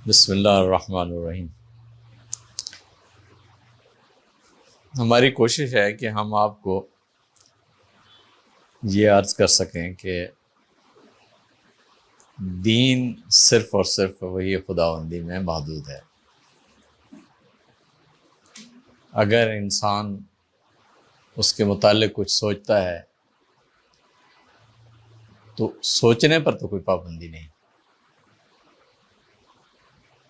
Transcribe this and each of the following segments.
بسم اللہ الرحمن الرحیم۔ ہماری کوشش ہے کہ ہم آپ کو یہ عرض کر سکیں کہ دین صرف اور صرف وہی خداوندی میں محدود ہے۔ اگر انسان اس کے متعلق کچھ سوچتا ہے تو سوچنے پر تو کوئی پابندی نہیں،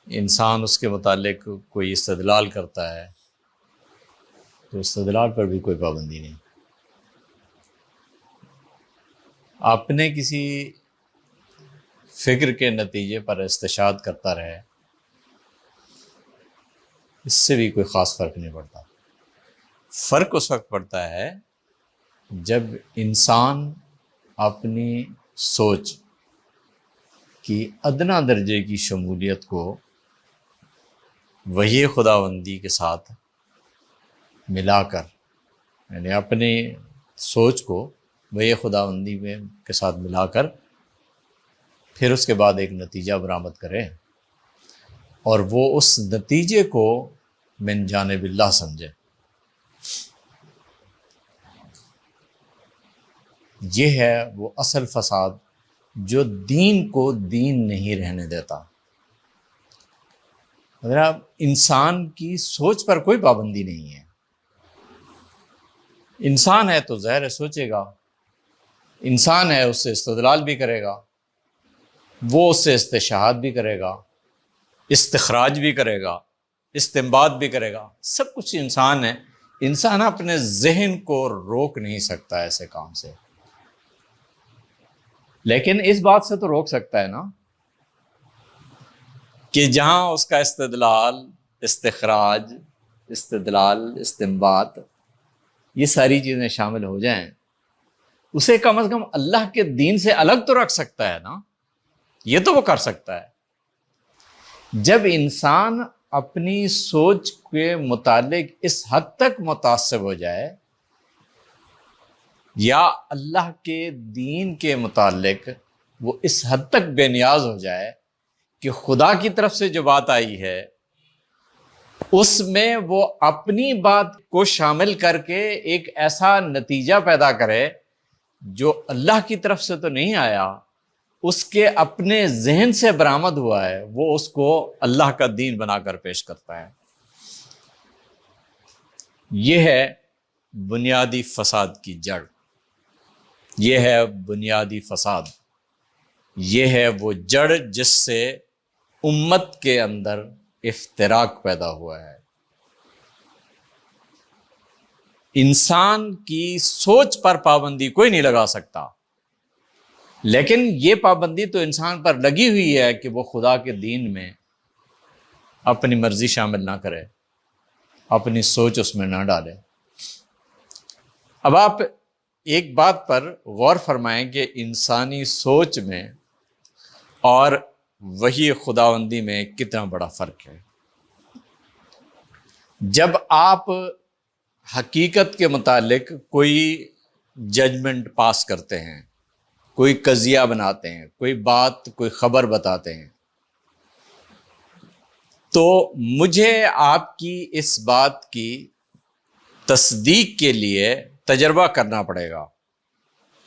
انسان اس کے متعلق کوئی استدلال کرتا ہے تو استدلال پر بھی کوئی پابندی نہیں۔ اپنے کسی فکر کے نتیجے پر استشہاد کرتا رہے، اس سے بھی کوئی خاص فرق نہیں پڑتا۔ فرق اس وقت پڑتا ہے جب انسان اپنی سوچ کی ادنا درجے کی شمولیت کو وحی خداوندی کے ساتھ ملا کر، یعنی اپنی سوچ کو وحی خداوندی میں کے ساتھ ملا کر پھر اس کے بعد ایک نتیجہ برآمد کرے، اور وہ اس نتیجے کو من جانب اللہ سمجھے۔ یہ ہے وہ اصل فساد جو دین کو دین نہیں رہنے دیتا۔ اب انسان کی سوچ پر کوئی پابندی نہیں ہے، انسان ہے تو ظاہر ہے سوچے گا، انسان ہے اس سے استدلال بھی کرے گا، وہ اس سے استشہاد بھی کرے گا، استخراج بھی کرے گا، استنباط بھی کرے گا، سب کچھ انسان ہے۔ انسان اپنے ذہن کو روک نہیں سکتا ایسے کام سے، لیکن اس بات سے تو روک سکتا ہے نا کہ جہاں اس کا استدلال، استخراج، استنباط، یہ ساری چیزیں شامل ہو جائیں، اسے کم از کم اللہ کے دین سے الگ تو رکھ سکتا ہے نا، یہ تو وہ کر سکتا ہے۔ جب انسان اپنی سوچ کے متعلق اس حد تک متعصب ہو جائے یا اللہ کے دین کے متعلق وہ اس حد تک بے نیاز ہو جائے کہ خدا کی طرف سے جو بات آئی ہے اس میں وہ اپنی بات کو شامل کر کے ایک ایسا نتیجہ پیدا کرے جو اللہ کی طرف سے تو نہیں آیا، اس کے اپنے ذہن سے برآمد ہوا ہے، وہ اس کو اللہ کا دین بنا کر پیش کرتا ہے۔ یہ ہے بنیادی فساد کی جڑ، یہ ہے بنیادی فساد، یہ ہے وہ جڑ جس سے امت کے اندر افتراق پیدا ہوا ہے۔ انسان کی سوچ پر پابندی کوئی نہیں لگا سکتا، لیکن یہ پابندی تو انسان پر لگی ہوئی ہے کہ وہ خدا کے دین میں اپنی مرضی شامل نہ کرے، اپنی سوچ اس میں نہ ڈالے۔ اب آپ ایک بات پر غور فرمائیں کہ انسانی سوچ میں اور وحی خداوندی میں کتنا بڑا فرق ہے۔ جب آپ حقیقت کے متعلق کوئی ججمنٹ پاس کرتے ہیں، کوئی قضیہ بناتے ہیں، کوئی بات، کوئی خبر بتاتے ہیں، تو مجھے آپ کی اس بات کی تصدیق کے لیے تجربہ کرنا پڑے گا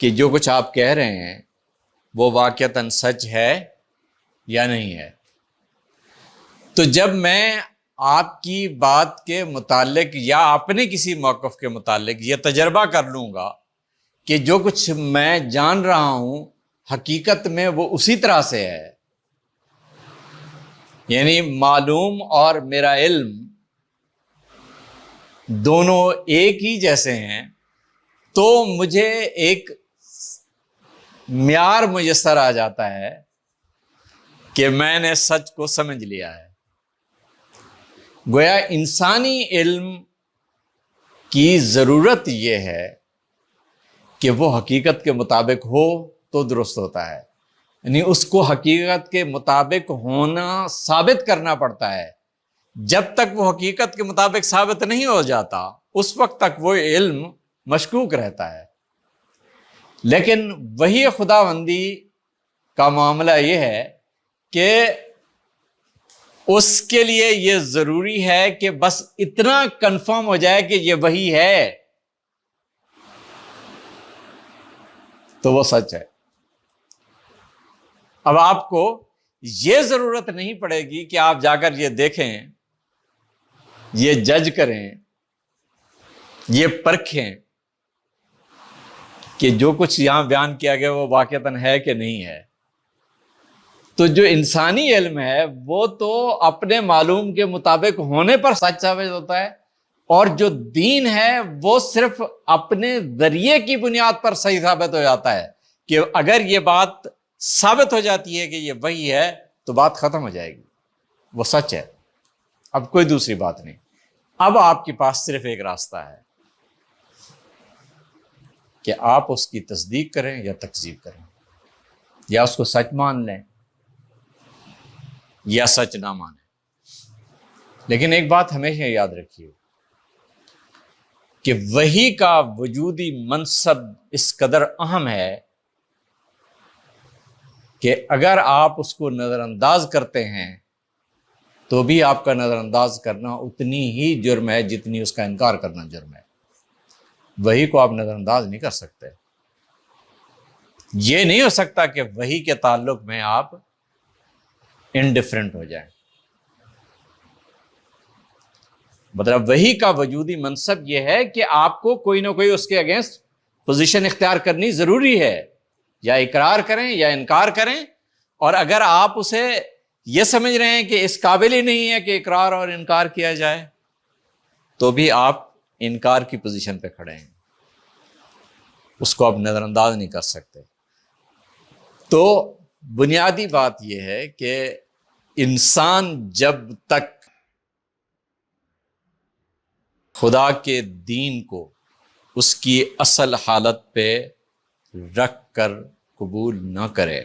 کہ جو کچھ آپ کہہ رہے ہیں وہ واقعتاً سچ ہے یا نہیں ہے۔ تو جب میں آپ کی بات کے متعلق یا اپنے کسی موقف کے متعلق یہ تجربہ کر لوں گا کہ جو کچھ میں جان رہا ہوں حقیقت میں وہ اسی طرح سے ہے، یعنی معلوم اور میرا علم دونوں ایک ہی جیسے ہیں، تو مجھے ایک معیار میسر آ جاتا ہے کہ میں نے سچ کو سمجھ لیا ہے۔ گویا انسانی علم کی ضرورت یہ ہے کہ وہ حقیقت کے مطابق ہو تو درست ہوتا ہے، یعنی اس کو حقیقت کے مطابق ہونا ثابت کرنا پڑتا ہے۔ جب تک وہ حقیقت کے مطابق ثابت نہیں ہو جاتا اس وقت تک وہ علم مشکوک رہتا ہے۔ لیکن وہی خداوندی کا معاملہ یہ ہے کہ اس کے لیے یہ ضروری ہے کہ بس اتنا کنفرم ہو جائے کہ یہ وہی ہے تو وہ سچ ہے۔ اب آپ کو یہ ضرورت نہیں پڑے گی کہ آپ جا کر یہ دیکھیں، یہ جج کریں، یہ پرکھیں کہ جو کچھ یہاں بیان کیا گیا وہ واقعتاً ہے کہ نہیں ہے۔ تو جو انسانی علم ہے وہ تو اپنے معلوم کے مطابق ہونے پر سچ ثابت ہوتا ہے، اور جو دین ہے وہ صرف اپنے ذریعے کی بنیاد پر صحیح ثابت ہو جاتا ہے کہ اگر یہ بات ثابت ہو جاتی ہے کہ یہ وہی ہے تو بات ختم ہو جائے گی، وہ سچ ہے، اب کوئی دوسری بات نہیں۔ اب آپ کے پاس صرف ایک راستہ ہے کہ آپ اس کی تصدیق کریں یا تکذیب کریں، یا اس کو سچ مان لیں یا سچ نہ مانیں۔ لیکن ایک بات ہمیشہ یاد رکھیے کہ وحی کا وجودی منصب اس قدر اہم ہے کہ اگر آپ اس کو نظر انداز کرتے ہیں تو بھی آپ کا نظر انداز کرنا اتنی ہی جرم ہے جتنی اس کا انکار کرنا جرم ہے۔ وحی کو آپ نظر انداز نہیں کر سکتے۔ یہ نہیں ہو سکتا کہ وحی کے تعلق میں آپ انڈیفرنٹ ہو جائیں۔ مطلب وحی کا وجودی منصب یہ ہے کہ آپ کو کوئی نہ کوئی اس کے اگینسٹ پوزیشن اختیار کرنی ضروری ہے، یا اقرار کریں یا انکار کریں، اور اگر آپ اسے یہ سمجھ رہے ہیں کہ اس قابل ہی نہیں ہے کہ اقرار اور انکار کیا جائے تو بھی آپ انکار کی پوزیشن پہ کھڑے ہیں، اس کو آپ نظر انداز نہیں کر سکتے۔ تو بنیادی بات یہ ہے کہ انسان جب تک خدا کے دین کو اس کی اصل حالت پہ رکھ کر قبول نہ کرے،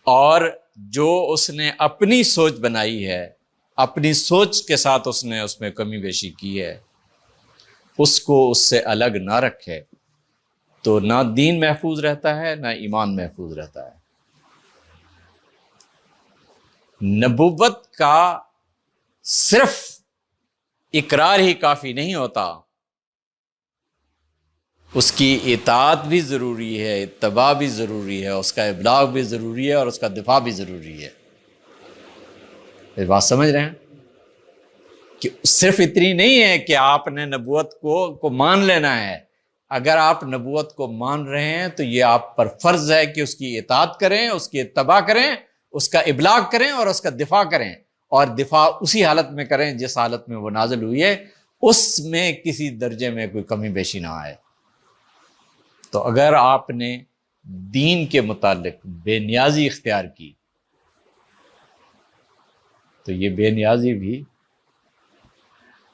اور جو اس نے اپنی سوچ بنائی ہے، اپنی سوچ کے ساتھ اس نے اس میں کمی بیشی کی ہے، اس کو اس سے الگ نہ رکھے تو نہ دین محفوظ رہتا ہے نہ ایمان محفوظ رہتا ہے۔ نبوت کا صرف اقرار ہی کافی نہیں ہوتا، اس کی اطاعت بھی ضروری ہے، اتباع بھی ضروری ہے، اس کا ابلاغ بھی ضروری ہے، اور اس کا دفاع بھی ضروری ہے۔ یہ بات سمجھ رہے ہیں کہ صرف اتنی نہیں ہے کہ آپ نے نبوت کو مان لینا ہے۔ اگر آپ نبوت کو مان رہے ہیں تو یہ آپ پر فرض ہے کہ اس کی اطاعت کریں، اس کی اتباع کریں، اس کا ابلاغ کریں اور اس کا دفاع کریں، اور دفاع اسی حالت میں کریں جس حالت میں وہ نازل ہوئی ہے، اس میں کسی درجے میں کوئی کمی بیشی نہ آئے۔ تو اگر آپ نے دین کے متعلق بے نیازی اختیار کی تو یہ بے نیازی بھی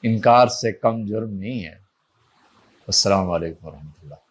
انکار سے کم جرم نہیں ہے۔ السلام علیکم ورحمۃ اللہ۔